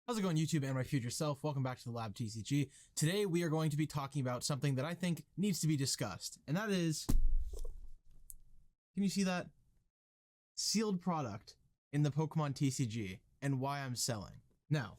How's it going, YouTube and my future self? Welcome back to the Lab TCG. Today we are going to be talking about something that I think needs to be discussed, and that is, can you see that? Sealed product in the Pokemon TCG and why I'm selling. Now,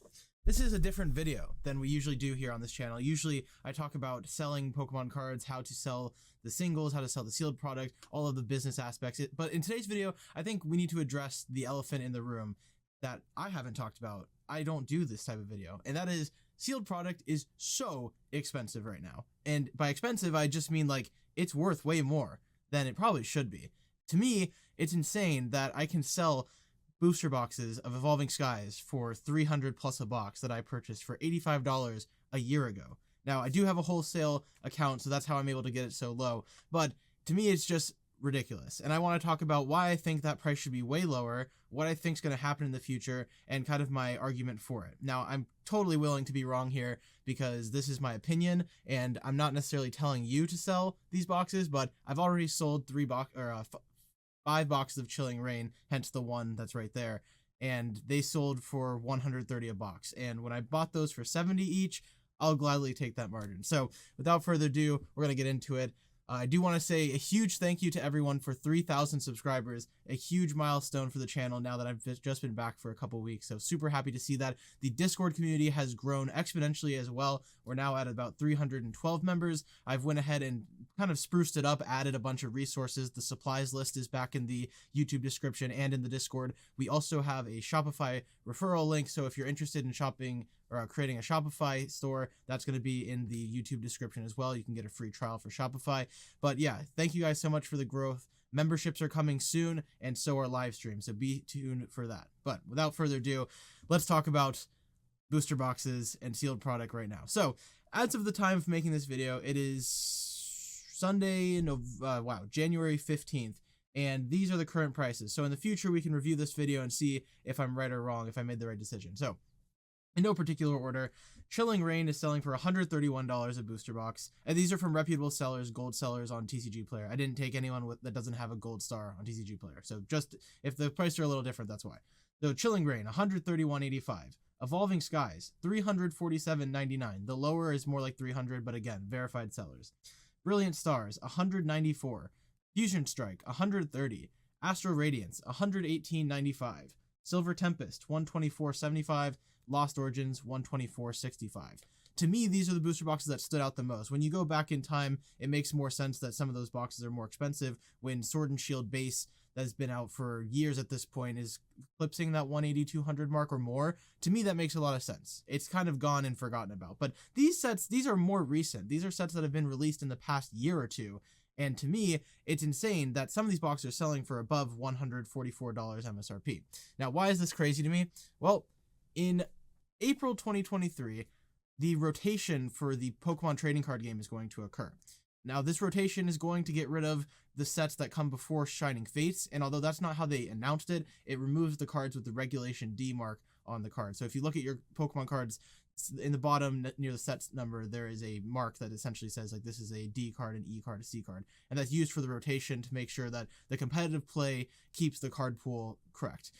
this is a different video than we usually do here on this channel. Usually I talk about selling Pokemon cards, how to sell the singles, how to sell the sealed product, all of the business aspects. But in today's video, I think we need to address the elephant in the room that I haven't talked about. I don't do this type of video, and that is sealed product is so expensive right now. And by expensive, I just mean like it's worth way more than it probably should be. To me, it's insane that I can sell booster boxes of Evolving Skies for $300 plus a box that I purchased for $85 a year ago. Now, I do have a wholesale account, so that's how I'm able to get it so low, but to me, it's just ridiculous. And I want to talk about why I think that price should be way lower, what I think is going to happen in the future, and kind of my argument for it. Now, I'm totally willing to be wrong here because this is my opinion, and I'm not necessarily telling you to sell these boxes, but I've already sold 5 boxes of Chilling Reign, hence the one that's right there, and they sold for $130 a box. And when I bought those for $70 each, I'll gladly take that margin. So without further ado, we're going to get into it. I do want to say a huge thank you to everyone for 3,000 subscribers, a huge milestone for the channel now that I've just been back for a couple weeks, so super happy to see that. The Discord community has grown exponentially as well. We're now at about 312 members. I've went ahead and kind of spruced it up, added a bunch of resources. The supplies list is back in the YouTube description and in the Discord. We also have a Shopify referral link, so if you're interested in shopping or creating a Shopify store, that's going to be in the YouTube description as well. You can get a free trial for Shopify. But yeah, thank you guys so much for the growth. Memberships are coming soon, and so are live streams, so be tuned for that. But without further ado, let's talk about booster boxes and sealed product right now. So as of the time of making this video, it is Sunday, January 15th. And these are the current prices. So in the future, we can review this video and see if I'm right or wrong, if I made the right decision. So in no particular order, Chilling Reign is selling for $131 a booster box, and these are from reputable sellers, gold sellers on TCG Player. I didn't take anyone that doesn't have a gold star on TCG Player, so just if the prices are a little different, that's why. So Chilling Reign, $131.85. Evolving Skies, $347.99. The lower is more like $300, but again, verified sellers. Brilliant Stars, $194. Fusion Strike, $130. Astro Radiance, $118.95. Silver Tempest, $124.75. Lost Origins, $124.65. To me, these are the booster boxes that stood out the most. When you go back in time, it makes more sense that some of those boxes are more expensive when Sword and Shield base that's been out for years at this point is eclipsing that 180-200 mark or more. To me, that makes a lot of sense. It's kind of gone and forgotten about. But these sets, these are more recent. These are sets that have been released in the past year or two. And to me, it's insane that some of these boxes are selling for above $144 MSRP. Now, why is this crazy to me? Well, in April 2023, the rotation for the Pokemon trading card game is going to occur. Now, this rotation is going to get rid of the sets that come before Shining Fates, and although that's not how they announced it, it removes the cards with the Regulation D mark on the card. So if you look at your Pokemon cards, in the bottom near the sets number, there is a mark that essentially says like this is a D card, an E card, a C card, and that's used for the rotation to make sure that the competitive play keeps the card pool correct.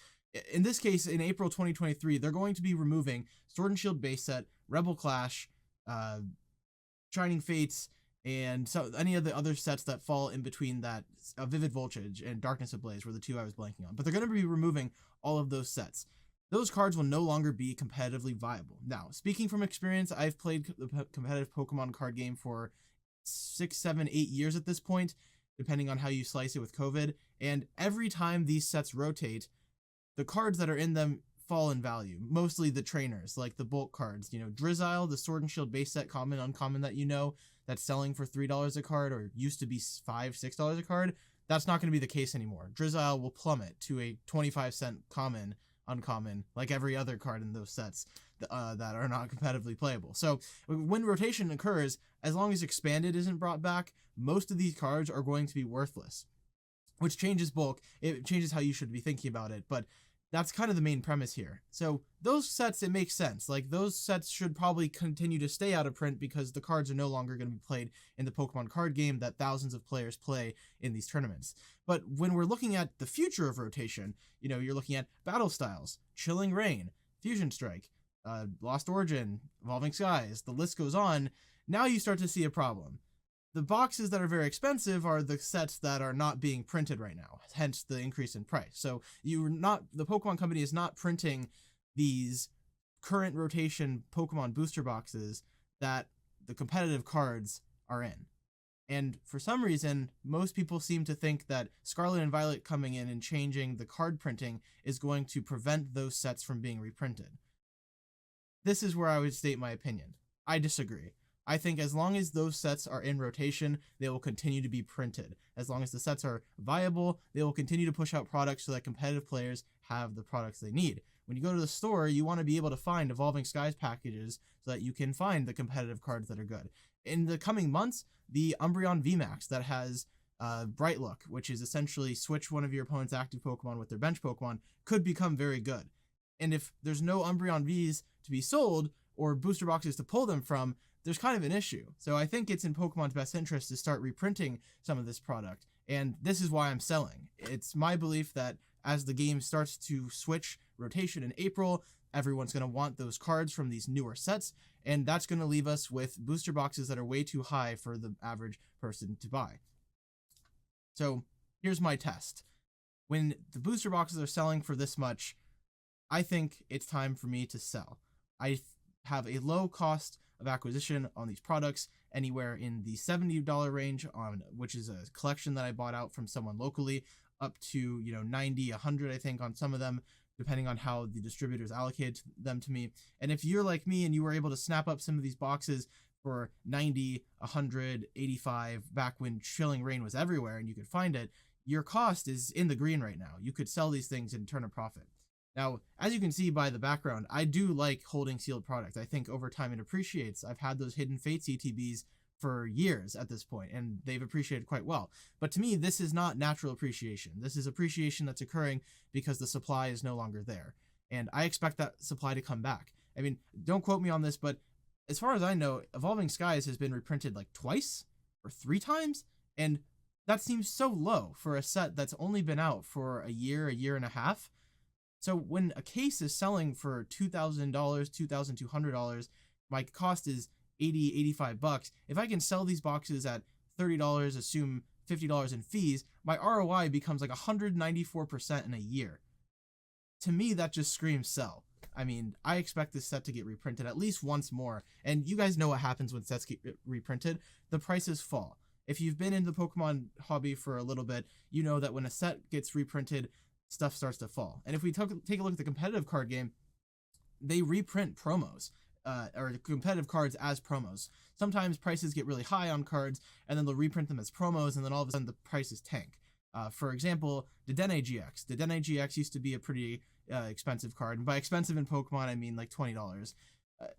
In this case, in April 2023, they're going to be removing Sword and Shield base set, Rebel Clash, Shining Fates, and so any of the other sets that fall in between that, Vivid Voltage and Darkness Ablaze were the two I was blanking on. But they're going to be removing all of those sets. Those cards will no longer be competitively viable. Now, speaking from experience, I've played the competitive Pokemon card game for 6, 7, 8 years at this point, depending on how you slice it with COVID. And every time these sets rotate, the cards that are in them fall in value. Mostly the trainers, like the bulk cards. You know, Drizzile, the Sword and Shield base set common, uncommon that you know, that's selling for $3 a card or used to be $5, $6 a card. That's not going to be the case anymore. Drizzile will plummet to a 25-cent common, uncommon, like every other card in those sets that are not competitively playable. So when rotation occurs, as long as Expanded isn't brought back, most of these cards are going to be worthless, which changes bulk. It changes how you should be thinking about it, but that's kind of the main premise here. So those sets, it makes sense. Like those sets should probably continue to stay out of print because the cards are no longer going to be played in the Pokemon card game that thousands of players play in these tournaments. But when we're looking at the future of rotation, you know, you're looking at Battle Styles, Chilling Reign, Fusion Strike, Lost Origin, Evolving Skies, the list goes on. Now you start to see a problem. The boxes that are very expensive are the sets that are not being printed right now, hence the increase in price. So the Pokemon Company is not printing these current rotation Pokemon booster boxes that the competitive cards are in. And for some reason, most people seem to think that Scarlet and Violet coming in and changing the card printing is going to prevent those sets from being reprinted. This is where I would state my opinion. I disagree. I think as long as those sets are in rotation, they will continue to be printed. As long as the sets are viable, they will continue to push out products so that competitive players have the products they need. When you go to the store, you want to be able to find Evolving Skies packages so that you can find the competitive cards that are good. In the coming months, the Umbreon VMAX that has Bright Look, which is essentially switch one of your opponent's active Pokemon with their bench Pokemon, could become very good. And if there's no Umbreon Vs to be sold or booster boxes to pull them from, there's kind of an issue. So I think it's in Pokemon's best interest to start reprinting some of this product. And this is why I'm selling. It's my belief that as the game starts to switch rotation in April, everyone's going to want those cards from these newer sets, and that's going to leave us with booster boxes that are way too high for the average person to buy. So here's my test. When the booster boxes are selling for this much, I think it's time for me to sell. I have a low cost of acquisition on these products, anywhere in the $70 range, which is a collection that I bought out from someone locally, up to 90, 100 I think on some of them, depending on how the distributors allocated them to me. And if you're like me and you were able to snap up some of these boxes for 90, 100, 85 back when Chilling Reign was everywhere and you could find it, your cost is in the green right now. You could sell these things and turn a profit. Now, as you can see by the background, I do like holding sealed product. I think over time it appreciates. I've had those Hidden Fates ETBs for years at this point, and they've appreciated quite well. But to me, this is not natural appreciation. This is appreciation that's occurring because the supply is no longer there. And I expect that supply to come back. I mean, don't quote me on this, but as far as I know, Evolving Skies has been reprinted like twice or 3 times, and that seems so low for a set that's only been out for a year and a half. So when a case is selling for $2,000, $2,200, my cost is $80, $85. If I can sell these boxes at $30, assume $50 in fees, my ROI becomes like 194% in a year. To me, that just screams sell. I mean, I expect this set to get reprinted at least once more, and you guys know what happens when sets get reprinted. The prices fall. If you've been in the Pokemon hobby for a little bit, you know that when a set gets reprinted, stuff starts to fall. And if we take a look at the competitive card game, they reprint promos. Or competitive cards as promos. Sometimes prices get really high on cards, and then they'll reprint them as promos, and then all of a sudden the prices tank. For example, Dedenne GX. Dedenne GX used to be a pretty expensive card, and by expensive in Pokemon, I mean like $20.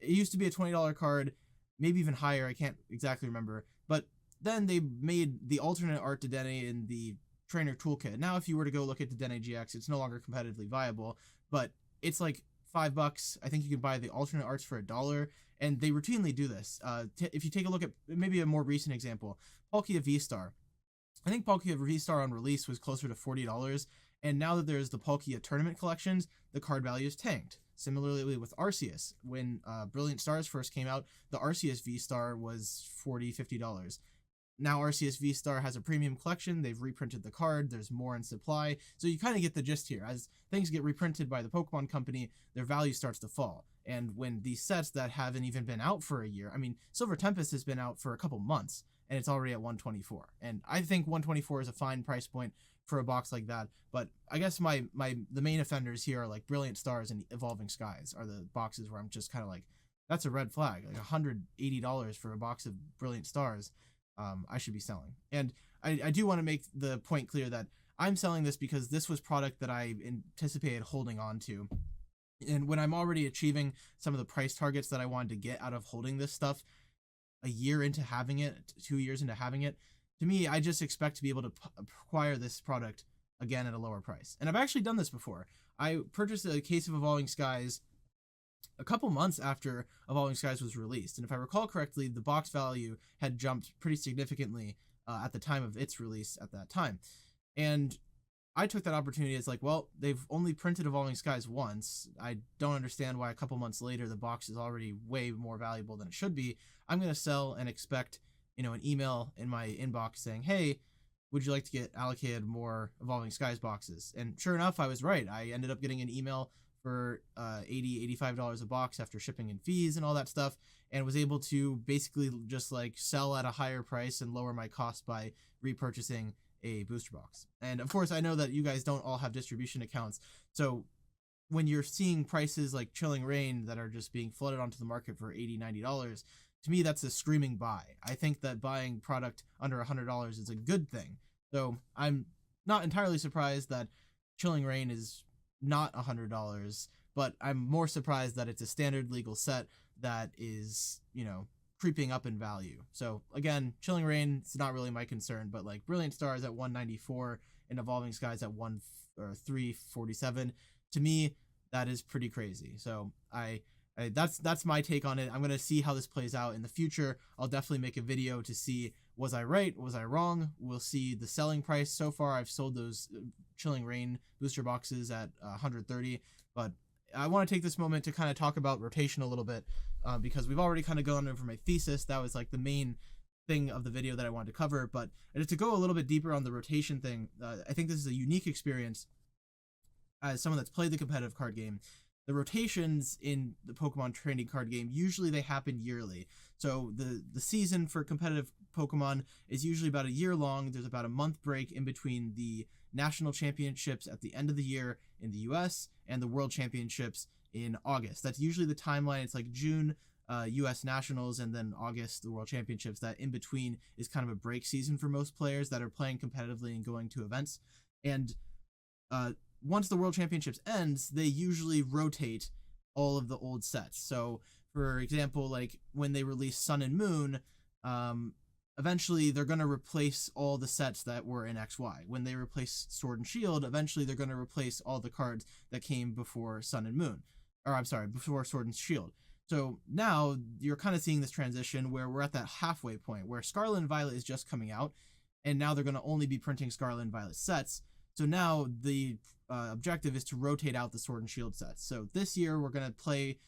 It used to be a $20 card, maybe even higher, I can't exactly remember, but then they made the alternate art Dedenne in the trainer toolkit. Now if you were to go look at Dedenne GX, it's no longer competitively viable, but it's like $5. I think you can buy the alternate arts for $1, and they routinely do this. If you take a look at maybe a more recent example, Palkia V-Star. I think Palkia V-Star on release was closer to $40, and now that there's the Palkia tournament collections, the card value is tanked. Similarly with Arceus, when Brilliant Stars first came out, the Arceus V-Star was $40, $50. Now Arceus V-Star has a premium collection, they've reprinted the card, there's more in supply, so you kind of get the gist here. As things get reprinted by the Pokemon Company, their value starts to fall. And when these sets that haven't even been out for a year, I mean, Silver Tempest has been out for a couple months, and it's already at $124. And I think $124 is a fine price point for a box like that, but I guess the main offenders here are like Brilliant Stars and Evolving Skies are the boxes where I'm just kind of like, that's a red flag, like $180 for a box of Brilliant Stars. I should be selling. And I do want to make the point clear that I'm selling this because this was product that I anticipated holding on to. And when I'm already achieving some of the price targets that I wanted to get out of holding this stuff a year into having it, 2 years into having it, to me, I just expect to be able to acquire this product again at a lower price. And I've actually done this before. I purchased a case of Evolving Skies a couple months after Evolving Skies was released, and if I recall correctly, the box value had jumped pretty significantly at the time of its release at that time. And I took that opportunity as like, well, they've only printed Evolving Skies once. I don't understand why a couple months later the box is already way more valuable than it should be. I'm going to sell and expect, an email in my inbox saying, hey, would you like to get allocated more Evolving Skies boxes? And sure enough, I was right. I ended up getting an email for $85 a box after shipping and fees and all that stuff, and was able to basically just like sell at a higher price and lower my cost by repurchasing a booster box. And of course, I know that you guys don't all have distribution accounts, so when you're seeing prices like Chilling Reign that are just being flooded onto the market for $80-90, to me that's a screaming buy. I think that buying product under $100 is a good thing. So I'm not entirely surprised that Chilling Reign is not $100, but I'm more surprised that it's a standard legal set that is, creeping up in value. So again, Chilling Reign, it's not really my concern, but like Brilliant Stars at $194 and Evolving Skies at $347, to me that is pretty crazy. So that's my take on it. I'm gonna see how this plays out in the future. I'll definitely make a video to see, was I right, was I wrong. We'll see the selling price. So far I've sold those Chilling Reign booster boxes at $130, but I want to take this moment to kind of talk about rotation a little bit, because we've already kind of gone over my thesis. That was like the main thing of the video that I wanted to cover, but to go a little bit deeper on the rotation thing, I think this is a unique experience as someone that's played the competitive card game. The rotations in the Pokemon trading card game, usually they happen yearly. So the season for competitive Pokemon is usually about a year long. There's about a month break in between the national championships at the end of the year in the US and the world championships in August. That's usually the timeline. It's like June, US nationals, and then August, the world championships. That in between is kind of a break season for most players that are playing competitively and going to events. And once the world championships ends, they usually rotate all of the old sets. So for example, like when they release Sun and Moon, eventually they're going to replace all the sets that were in XY. When they replace Sword and Shield, eventually they're going to replace all the cards that came before Sun and Moon. Or I'm sorry, before Sword and Shield. So now you're kind of seeing this transition where we're at that halfway point where Scarlet and Violet is just coming out, and now they're going to only be printing Scarlet and Violet sets. So now the objective is to rotate out the Sword and Shield sets. So this year we're going to play,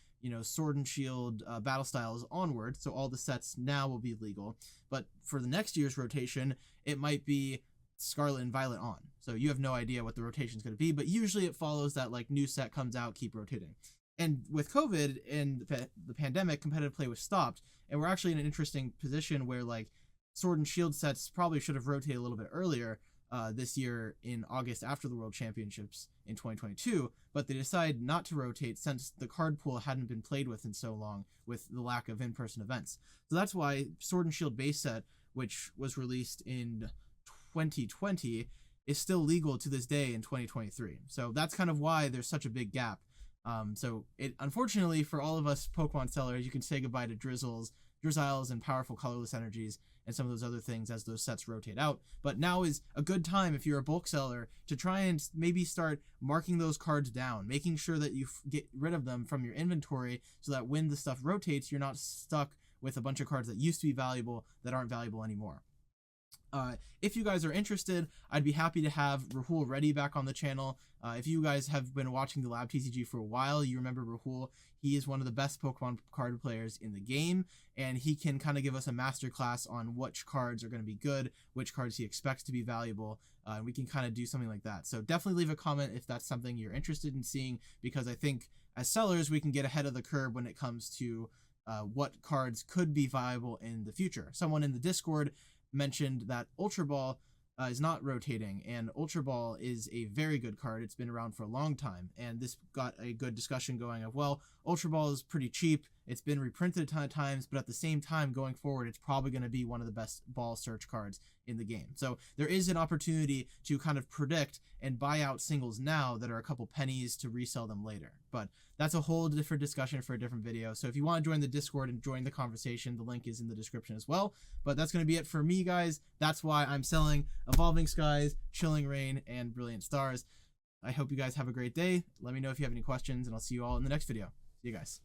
Sword and Shield battle styles onward, so all the sets now will be legal. But for the next year's rotation, it might be Scarlet and Violet on. So you have no idea what the rotation is going to be, but usually it follows that like new set comes out, keep rotating. And with COVID and the pandemic, competitive play was stopped, and we're actually in an interesting position where like Sword and Shield sets probably should have rotated a little bit earlier this year in August after the World Championships in 2022, but they decided not to rotate since the card pool hadn't been played with in so long with the lack of in-person events. So that's why Sword and Shield base set, which was released in 2020, is still legal to this day in 2023. So that's kind of why there's such a big gap. So it unfortunately for all of us Pokemon sellers, you can say goodbye to Drizzles, and powerful colorless energies and some of those other things as those sets rotate out. But now is a good time if you're a bulk seller to try and maybe start marking those cards down, making sure that you get rid of them from your inventory so that when the stuff rotates, you're not stuck with a bunch of cards that used to be valuable that aren't valuable anymore. If you guys are interested, I'd be happy to have Rahul Reddy back on the channel. If you guys have been watching the Lab TCG for a while, you remember Rahul. He is one of the best Pokemon card players in the game, and he can kind of give us a masterclass on which cards are going to be good, which cards he expects to be valuable, and we can kind of do something like that. So definitely leave a comment if that's something you're interested in seeing, because I think as sellers, we can get ahead of the curve when it comes to what cards could be viable in the future. Someone in the Discord mentioned that Ultra Ball is not rotating, and Ultra Ball is a very good card. It's been around for a long time, and this got a good discussion going of, well, Ultra Ball is pretty cheap, it's been reprinted a ton of times, but at the same time going forward it's probably going to be one of the best ball search cards in the game. So there is an opportunity to kind of predict and buy out singles now that are a couple pennies to resell them later, but that's a whole different discussion for a different video. So if you want to join the Discord and join the conversation, the link is in the description as well. But that's going to be it for me, guys. That's why I'm selling Evolving Skies, Chilling Reign, and Brilliant Stars. I hope you guys have a great day. Let me know if you have any questions, and I'll see you all in the next video. See you guys.